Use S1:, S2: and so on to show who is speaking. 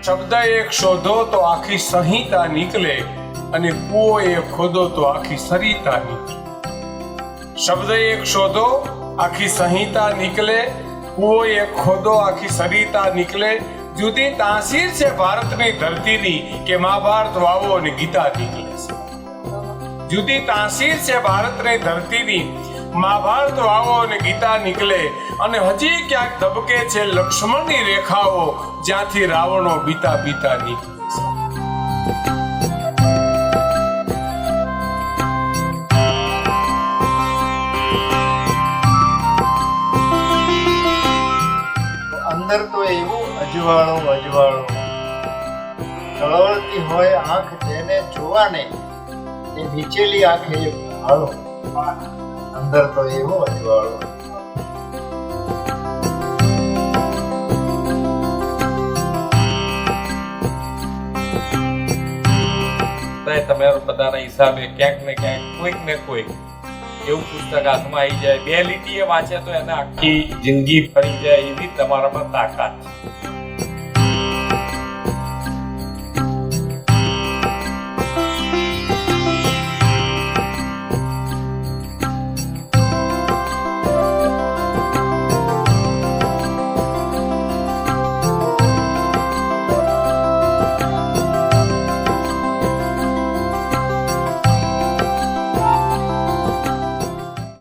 S1: શબ્દ એક શોધો તો આખી સંહિતા નીકળે અને કૂવો એક ખોદો તો આખી સરિતા નીકળે. શબ્દ એક શોધો આખી સંહિતા નીકળે, કૂવો એક ખોદો આખી સરિતા નીકળે. જુદી તાસીર છે ભારતની ધરતીની કે મહાભારત વાવો અને ગીતા નીકળે છે. જુદી તાસીર છે ભારતની ધરતીની, મહાભારત વાવો અને ગીતા નીકળે. અને હજી ક્યાંક ધબકે છે લક્ષ્મણની રેખાઓ, જ્યાંથી રાવણો બીતા બીતા નીકળે છે.
S2: અંદર તો એવું અજવાળું અજવાળું તળવળતી હોય આંખ જેને જોવાને એ નીચેલી આંખે ભાળો. અંદર તો એવું અજવાળું.
S3: તમારા બધાના હિસાબે ક્યાંક ને ક્યાંક કોઈક ને કોઈક એવું પુસ્તક હાથમાં આવી જાય, બે લીટીએ વાંચે તો એને આખી જિંદગી ફરી જાય એવી તમારામાં તાકાત છે.